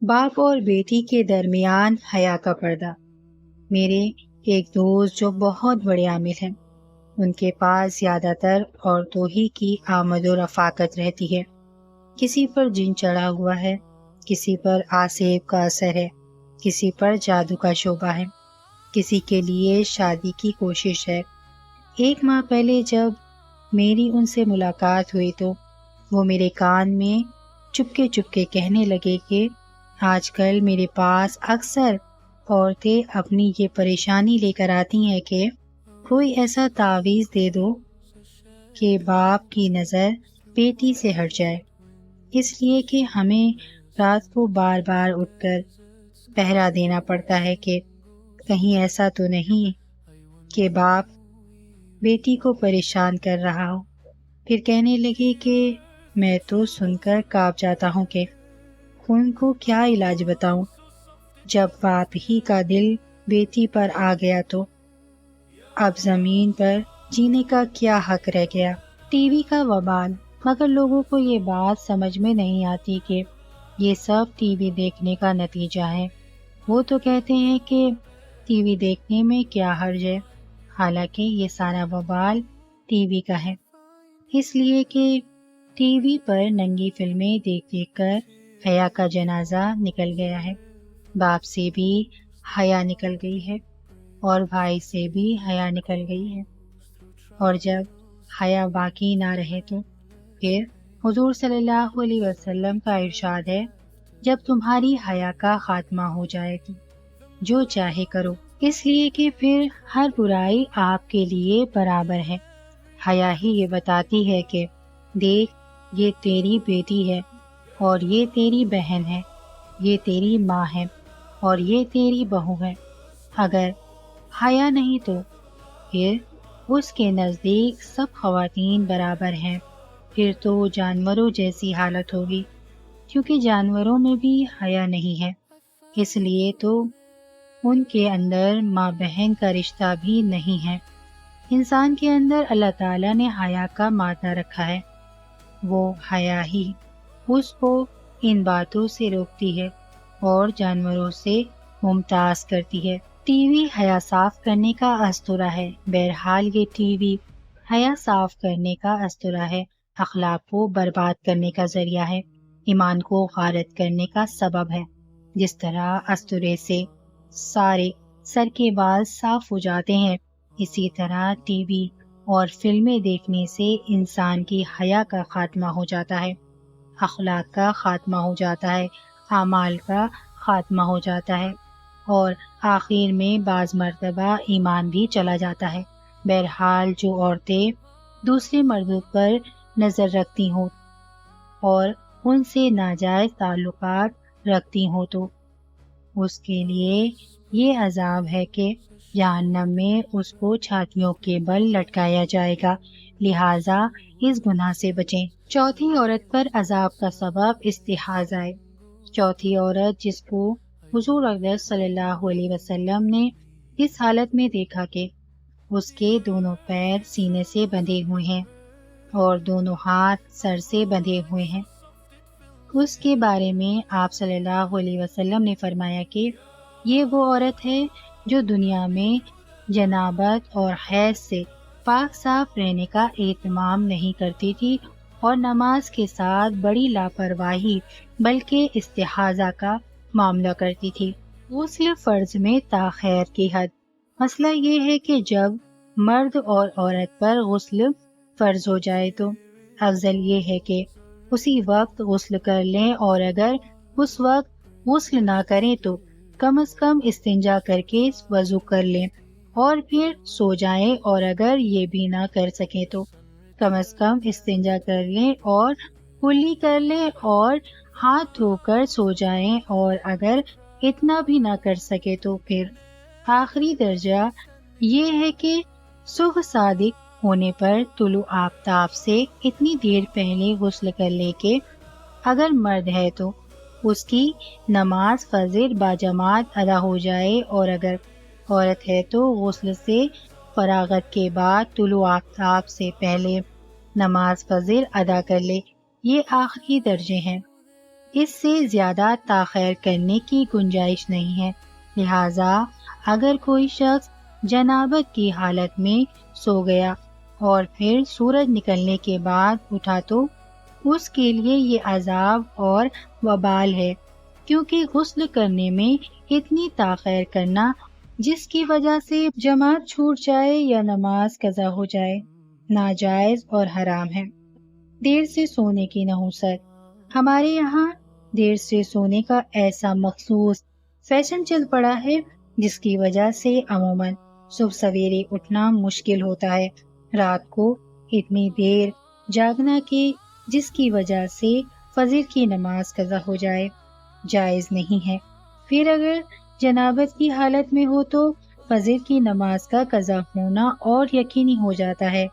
باپ اور بیٹی کے درمیان حیا کا پردہ۔ میرے ایک دوست جو بہت بڑے عامل ہیں، ان کے پاس زیادہ تر عورتوں ہی کی آمد و رفاقت رہتی ہے۔ کسی پر جن چڑھا ہوا ہے، کسی پر آسیب کا اثر ہے، کسی پر جادو کا شعبہ ہے، کسی کے لیے شادی کی کوشش ہے۔ 1 ماہ پہلے جب میری ان سے ملاقات ہوئی تو وہ میرے کان میں چپکے چپکے کہنے لگے کہ آج کل میرے پاس اکثر عورتیں اپنی یہ پریشانی لے کر آتی ہیں کہ کوئی ایسا تعویذ دے دو کہ باپ کی نظر بیٹی سے ہٹ جائے، اس لیے کہ ہمیں رات کو بار بار اٹھ کر پہرا دینا پڑتا ہے کہ کہیں ایسا تو نہیں کہ باپ بیٹی کو پریشان کر رہا ہو۔ پھر کہنے لگے کہ میں تو سن کر کانپ جاتا ہوں کہ ان کو کیا علاج بتاؤں۔ جب باپ ہی کا دل بیٹی پر آ گیا تو اب زمین پر جینے کا کیا حق رہ گیا۔ ٹی وی کا وبال، مگر لوگوں کو یہ بات سمجھ میں نہیں آتی کہ یہ سب ٹی وی دیکھنے کا نتیجہ ہے۔ وہ تو کہتے ہیں کہ ٹی وی دیکھنے میں کیا حرج ہے، حالانکہ یہ سارا وبال ٹی وی کا ہے، اس لیے کہ ٹی وی پر ننگی فلمیں دیکھ دیکھ کر حیا کا جنازہ نکل گیا ہے۔ باپ سے بھی حیا نکل گئی ہے اور بھائی سے بھی حیا نکل گئی ہے، اور جب حیا باقی نہ رہے تو پھر حضور صلی اللہ علیہ وسلم کا ارشاد ہے، جب تمہاری حیا کا خاتمہ ہو جائے تو جو چاہے کرو، اس لیے کہ پھر ہر برائی آپ کے لیے برابر ہے۔ حیا ہی یہ بتاتی ہے کہ دیکھ، یہ تیری بیٹی ہے اور یہ تیری بہن ہے، یہ تیری ماں ہے اور یہ تیری بہو ہے۔ اگر حیا نہیں تو پھر اس کے نزدیک سب خواتین برابر ہیں، پھر تو جانوروں جیسی حالت ہوگی، کیونکہ جانوروں میں بھی حیا نہیں ہے، اس لیے تو ان کے اندر ماں بہن کا رشتہ بھی نہیں ہے۔ انسان کے اندر اللہ تعالیٰ نے حیا کا مادہ رکھا ہے، وہ حیا ہی اس کو ان باتوں سے روکتی ہے اور جانوروں سے ممتاز کرتی ہے۔ ٹی وی حیا صاف کرنے کا استورا ہے، بہرحال یہ ٹی وی حیا صاف کرنے کا استورا ہے، اخلاق کو برباد کرنے کا ذریعہ ہے، ایمان کو غارت کرنے کا سبب ہے۔ جس طرح استورے سے سارے سر کے بال صاف ہو جاتے ہیں، اسی طرح ٹی وی اور فلمیں دیکھنے سے انسان کی حیا کا خاتمہ ہو جاتا ہے، اخلاق کا خاتمہ ہو جاتا ہے، اعمال کا خاتمہ ہو جاتا ہے، اور آخر میں بعض مرتبہ ایمان بھی چلا جاتا ہے۔ بہرحال جو عورتیں دوسرے مردوں پر نظر رکھتی ہوں اور ان سے ناجائز تعلقات رکھتی ہوں تو اس کے لیے یہ عذاب ہے کہ جہنم میں اس کو چھاتیوں کے بل لٹکایا جائے گا، لہٰذا اس گناہ سے بچیں۔ چوتھی عورت پر عذاب کا سبب استحاضہ ہے۔ چوتھی عورت جس کو حضور اقدس صلی اللہ علیہ وسلم نے اس حالت میں دیکھا کہ اس کے دونوں پیر سینے سے بندھے ہوئے ہیں اور دونوں ہاتھ سر سے بندھے ہوئے ہیں، اس کے بارے میں آپ صلی اللہ علیہ وسلم نے فرمایا کہ یہ وہ عورت ہے جو دنیا میں جنابت اور حیض سے پاک صاف رہنے کا اہتمام نہیں کرتی تھی اور نماز کے ساتھ بڑی لاپرواہی بلکہ استحاضہ کا معاملہ کرتی تھی۔ غسل فرض میں تاخیر کی حد۔ مسئلہ یہ ہے کہ جب مرد اور عورت پر غسل فرض ہو جائے تو افضل یہ ہے کہ اسی وقت غسل کر لیں، اور اگر اس وقت غسل نہ کریں تو کم از کم استنجا کر کے وضو کر لیں اور پھر سو جائیں، اور اگر یہ بھی نہ کر سکیں تو کم از کم استنجا کر لیں اور کلی کر لیں اور ہاتھ دھو کر سو جائیں، اور اگر اتنا بھی نہ کر سکے تو پھر آخری درجہ یہ ہے کہ صبح صادق ہونے پر طلوع آفتاب سے اتنی دیر پہلے غسل کر لے کہ اگر مرد ہے تو اس کی نماز فجر باجماعت ادا ہو جائے، اور اگر عورت ہے تو غسل سے فراغت کے بعد طلوع آفتاب سے پہلے نماز فجر ادا کر لے۔ یہ آخری درجے ہیں۔ اس سے زیادہ تاخیر کرنے کی گنجائش نہیں ہے۔ لہٰذا اگر کوئی شخص جنابت کی حالت میں سو گیا اور پھر سورج نکلنے کے بعد اٹھا تو اس کے لیے یہ عذاب اور وبال ہے، کیونکہ غسل کرنے میں اتنی تاخیر کرنا جس کی وجہ سے جماعت چھوٹ جائے یا نماز قضا ہو جائے ناجائز اور حرام ہے۔ دیر سے سونے کی نحوست۔ ہمارے یہاں دیر سے سونے کا ایسا مخصوص فیشن چل پڑا ہے جس کی وجہ سے عموماً صبح سویرے اٹھنا مشکل ہوتا ہے۔ رات کو اتنی دیر جاگنا کہ جس کی وجہ سے فجر کی نماز قضا ہو جائے جائز نہیں ہے۔ پھر اگر جنابت کی حالت میں ہو تو فجر کی نماز کا قضا ہونا اور یقینی ہو جاتا ہے،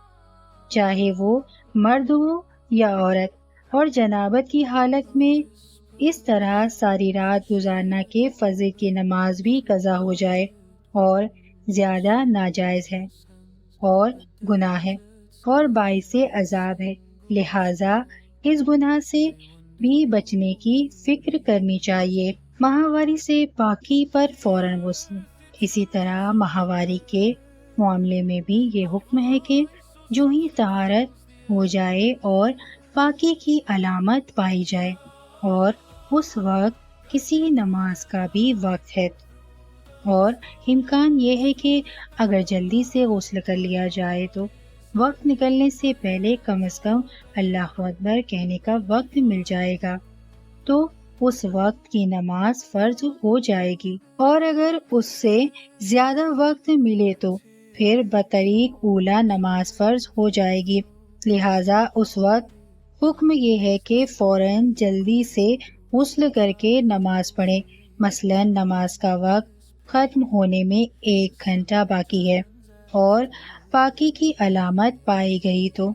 چاہے وہ مرد ہو یا عورت، اور جنابت کی حالت میں اس طرح ساری رات گزارنا کہ فجر کی نماز بھی قضا ہو جائے اور زیادہ ناجائز ہے اور گناہ ہے اور باعث عذاب ہے۔ لہٰذا اس گناہ سے بھی بچنے کی فکر کرنی چاہیے۔ ماہواری سے پاکی پر فوراً غسل۔ اسی طرح ماہواری کے معاملے میں بھی یہ حکم ہے کہ جو ہی طہارت ہو جائے اور پاکی کی علامت پائی جائے اور اس وقت کسی نماز کا بھی وقت ہے، اور امکان یہ ہے کہ اگر جلدی سے غسل کر لیا جائے تو وقت نکلنے سے پہلے کم از کم اللہ اکبر کہنے کا وقت مل جائے گا تو اس وقت کی نماز فرض ہو جائے گی، اور اگر اس سے زیادہ وقت ملے تو پھر بطریق اولا نماز فرض ہو جائے گی۔ لہٰذا اس وقت حکم یہ ہے کہ فوراً جلدی سے غسل کر کے نماز پڑھیں۔ مثلاً نماز کا وقت ختم ہونے میں 1 گھنٹہ باقی ہے اور پاکی کی علامت پائی گئی تو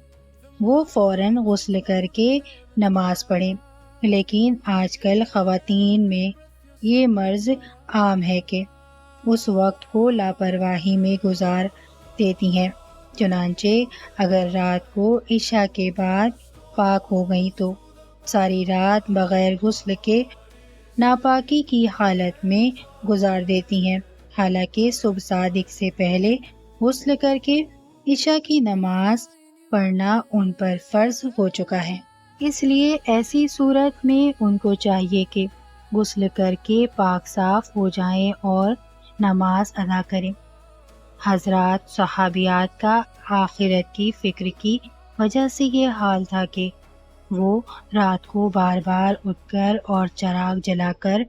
وہ فوراً غسل کر کے نماز پڑھیں۔ لیکن آج کل خواتین میں یہ مرض عام ہے کہ اس وقت کو لاپرواہی میں گزار دیتی ہیں، چنانچہ اگر رات کو عشاء کے بعد پاک ہو گئی تو ساری رات بغیر غسل کے ناپاکی کی حالت میں گزار دیتی ہیں، حالانکہ صبح صادق سے پہلے غسل کر کے عشاء کی نماز پڑھنا ان پر فرض ہو چکا ہے۔ اس لیے ایسی صورت میں ان کو چاہیے کہ غسل کر کے پاک صاف ہو جائیں اور نماز ادا کریں۔ حضرات صحابیات کا آخرت کی فکر کی وجہ سے یہ حال تھا کہ وہ رات کو بار بار اٹھ کر اور چراغ جلا کر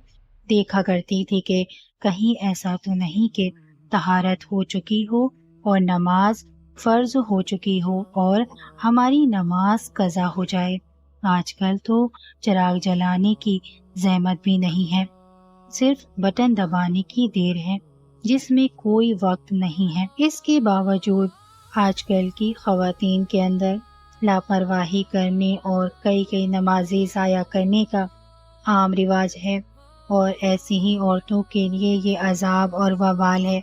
دیکھا کرتی تھی کہ کہیں ایسا تو نہیں کہ طہارت ہو چکی ہو اور نماز فرض ہو چکی ہو اور ہماری نماز قضا ہو جائے۔ آج کل تو چراغ جلانے کی زحمت بھی نہیں ہے، صرف بٹن دبانے کی دیر ہے جس میں کوئی وقت نہیں ہے۔ اس کے باوجود آج کل کی خواتین کے اندر لاپرواہی کرنے اور کئی نمازیں ضائع کرنے کا عام رواج ہے، اور ایسی ہی عورتوں کے لیے یہ عذاب اور وبال ہے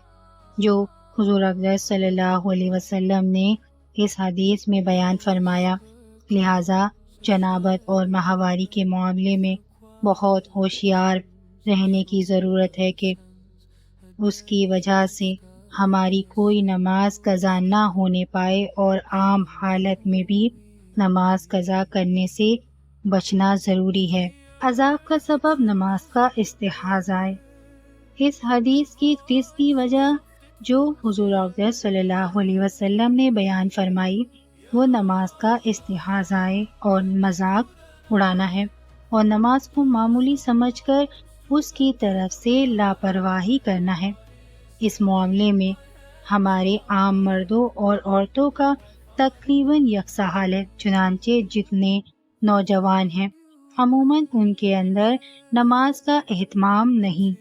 جو حضور اکرم صلی اللہ علیہ وسلم نے اس حدیث میں بیان فرمایا۔ لہٰذا جنابت اور ماہواری کے معاملے میں بہت ہوشیار رہنے کی ضرورت ہے کہ اس کی وجہ سے ہماری کوئی نماز قضا نہ ہونے پائے، اور عام حالت میں بھی نماز قضا کرنے سے بچنا ضروری ہے۔ عذاب کا سبب نماز کا استحاضہ ہے۔ اس حدیث کی تیسری وجہ جو حضور اکرم صلی اللہ علیہ وسلم نے بیان فرمائی وہ نماز کا استحاضہ اور مذاق اڑانا ہے، اور نماز کو معمولی سمجھ کر اس کی طرف سے لاپرواہی کرنا ہے۔ اس معاملے میں ہمارے عام مردوں اور عورتوں کا تقریباً یکساں حال ہے، چنانچہ جتنے نوجوان ہیں عموماً ان کے اندر نماز کا اہتمام نہیں،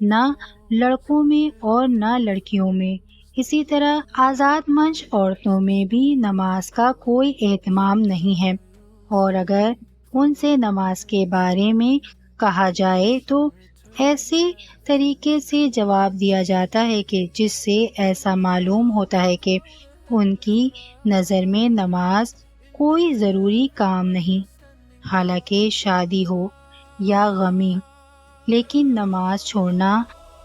نہ لڑکوں میں اور نہ لڑکیوں میں۔ اسی طرح آزاد منش عورتوں میں بھی نماز کا کوئی اہتمام نہیں ہے، اور اگر ان سے نماز کے بارے میں کہا جائے تو ایسے طریقے سے جواب دیا جاتا ہے کہ جس سے ایسا معلوم ہوتا ہے کہ ان کی نظر میں نماز کوئی ضروری کام نہیں، حالانکہ شادی ہو یا غمی، لیکن نماز چھوڑنا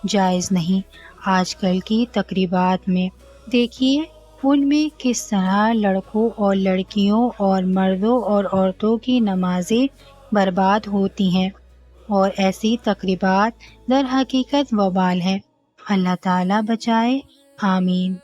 جائز نہیں۔ آج کل کی تقریبات میں دیکھیے، ان میں کس طرح لڑکوں اور لڑکیوں اور مردوں اور عورتوں کی نمازیں برباد ہوتی ہیں، اور ایسی تقریبات در حقیقت وبال ہیں۔ اللہ تعالیٰ بچائے، آمین۔